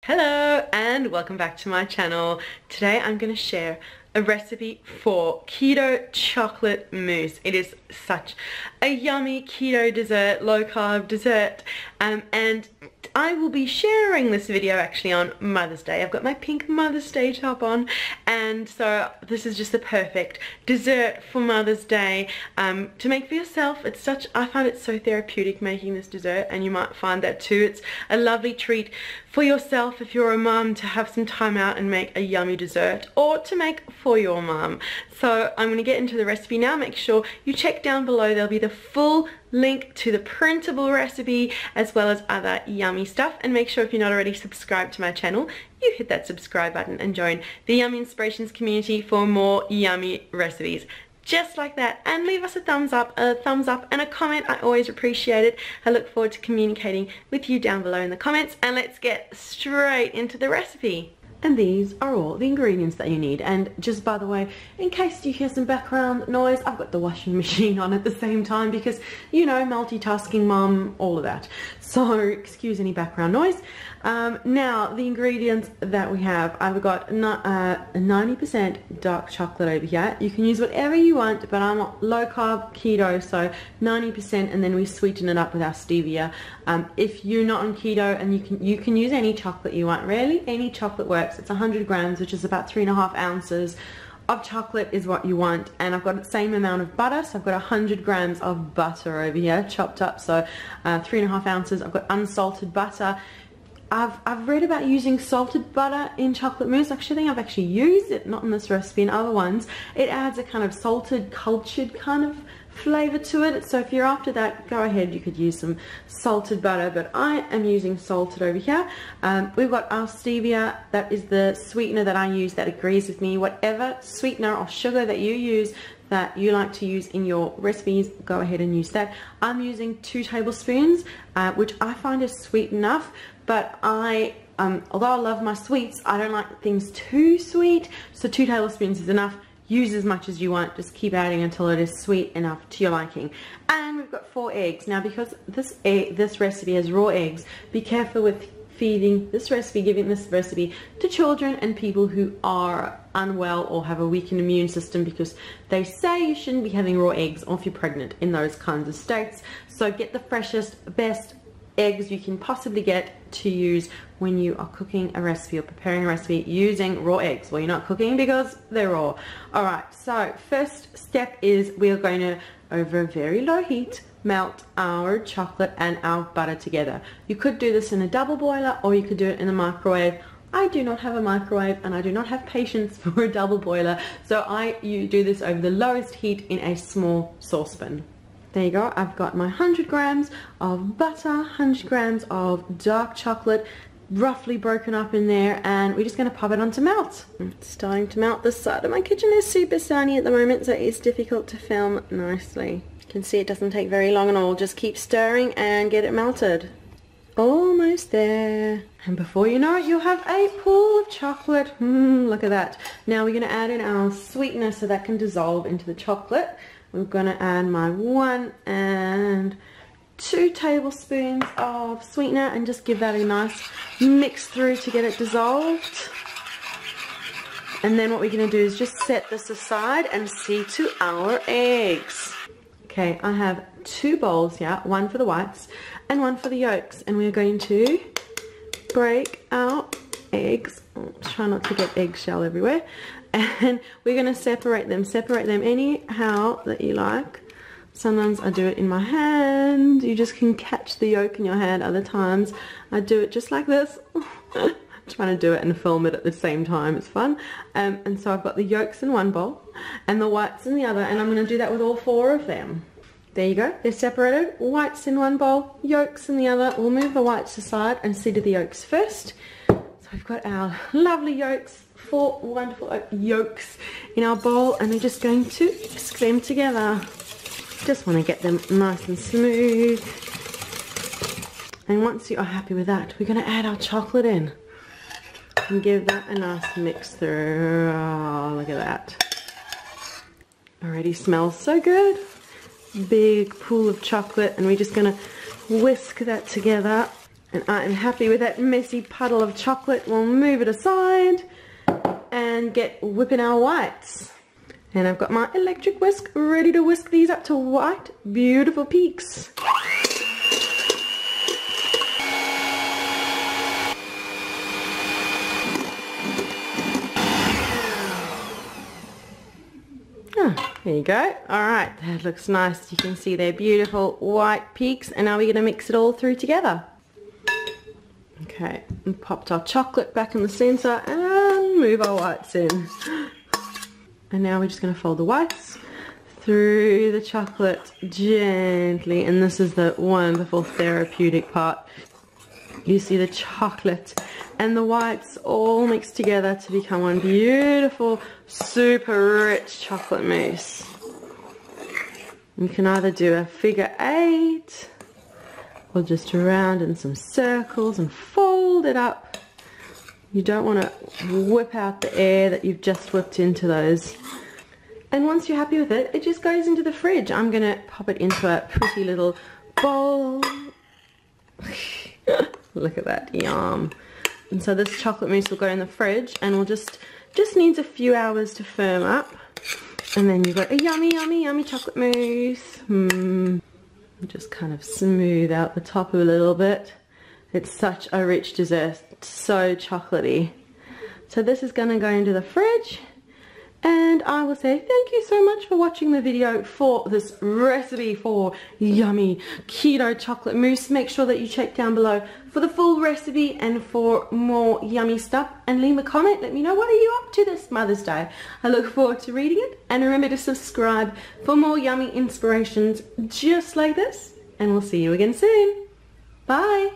Hello and welcome back to my channel. Today I'm going to share a recipe for keto chocolate mousse. It is such a yummy keto dessert, low carb dessert, and I will be sharing this video actually on Mother's Day. I've got my pink Mother's Day top on, and so this is just the perfect dessert for Mother's Day to make for yourself. I find it so therapeutic making this dessert, and you might find that too. It's a lovely treat for yourself if you're a mum to have some time out and make a yummy dessert, or to make for your mum. So I'm going to get into the recipe now. Make sure you check down below. There'll be the full link to the printable recipe as well as other yummy stuff, and make sure if you're not already subscribed to my channel, you hit that subscribe button and join the Yummy Inspirations community for more yummy recipes just like that. And leave us a thumbs up and a comment. I always appreciate it. I look forward to communicating with you down below in the comments, and let's get straight into the recipe. And these are all the ingredients that you need. And just by the way, in case you hear some background noise, I've got the washing machine on at the same time because, you know, multitasking mum, all of that. So excuse any background noise. Now, the ingredients that we have, I've got 90% dark chocolate over here. You can use whatever you want, but I'm low carb keto, so 90%, and then we sweeten it up with our stevia. If you're not on keto, and you can use any chocolate you want, really, any chocolate works. It's 100 grams, which is about 3.5 ounces of chocolate is what you want. And I've got the same amount of butter, so I've got 100 grams of butter over here chopped up, so 3.5 ounces. I've got unsalted butter. I've read about using salted butter in chocolate mousse. Actually, I think I've actually used it, not in this recipe, in other ones. It adds a kind of salted, cultured kind of flavor to it. So if you're after that, go ahead, you could use some salted butter, but I am using salted over here. We've got our stevia. That is the sweetener that I use that agrees with me. Whatever sweetener or sugar that you use, that you like to use in your recipes, go ahead and use that. I'm using 2 tablespoons, which I find is sweet enough, but although I love my sweets, I don't like things too sweet, so 2 tablespoons is enough. Use as much as you want, just keep adding until it is sweet enough to your liking. And we've got 4 eggs. Now, because this recipe has raw eggs, be careful with feeding this recipe, giving this recipe to children and people who are unwell or have a weakened immune system, because they say you shouldn't be having raw eggs, or if you're pregnant, in those kinds of states. So get the freshest, best eggs you can possibly get to use when you are cooking a recipe or preparing a recipe using raw eggs. Well, you're not cooking because they're raw. Alright, so first step is we are going to, over a very low heat, melt our chocolate and our butter together. You could do this in a double boiler, or you could do it in a microwave. I do not have a microwave, and I do not have patience for a double boiler, so you do this over the lowest heat in a small saucepan. There you go. I've got my 100 grams of butter, 100 grams of dark chocolate, roughly broken up in there, and we're just going to pop it on to melt. It's starting to melt. This side of my kitchen is super sunny at the moment, so it's difficult to film nicely. You can see it doesn't take very long at all. Just keep stirring and get it melted. Almost there. And before you know it, you'll have a pool of chocolate. Look at that. Now we're going to add in our sweetener so that can dissolve into the chocolate. We're going to add my 1 and 2 tablespoons of sweetener and just give that a nice mix through to get it dissolved. And then what we're going to do is just set this aside and see to our eggs. Okay, I have 2 bowls here, one for the whites and one for the yolks, and we're going to break our eggs. Try not to get eggshell everywhere. And we're going to separate them anyhow that you like. Sometimes I do it in my hand. You just can catch the yolk in your hand. Other times I do it just like this. Trying to do it and film it at the same time. It's fun. And so I've got the yolks in one bowl and the whites in the other, and I'm going to do that with all 4 of them. There you go. They're separated. Whites in one bowl, yolks in the other. We'll move the whites aside and see to the yolks first. So we've got our lovely yolks, 4 wonderful yolks in our bowl, and we're just going to whisk them together. Just want to get them nice and smooth. And once you are happy with that, we're going to add our chocolate in and give that a nice mix through. Oh, look at that. Already smells so good. Big pool of chocolate, and we're just going to whisk that together And I'm happy with that messy puddle of chocolate. We'll move it aside and get whipping our whites. And I've got my electric whisk ready to whisk these up to white, beautiful peaks. There you go. Alright, that looks nice. You can see they're beautiful white peaks, and now we're going to mix it all through together. Okay, and popped our chocolate back in the center and move our whites in. And now we're just going to fold the whites through the chocolate gently, and this is the wonderful therapeutic part. You see the chocolate and the whites all mixed together to become one beautiful, super rich chocolate mousse. You can either do a figure 8 or just round in some circles and fold it up. You don't want to whip out the air that you've just whipped into those. And once you're happy with it, it just goes into the fridge. I'm going to pop it into a pretty little bowl. Look at that, yum. And so this chocolate mousse will go in the fridge and will just needs a few hours to firm up. And then you've got a yummy, yummy, yummy chocolate mousse. Just kind of smooth out the top a little bit. It's such a rich dessert, so chocolatey. So this is going to go into the fridge. And I will say thank you so much for watching the video for this recipe for yummy keto chocolate mousse. Make sure that you check down below for the full recipe and for more yummy stuff. And leave a comment. Let me know, what are you up to this Mother's Day? I look forward to reading it. And remember to subscribe for more yummy inspirations just like this. And we'll see you again soon. Bye.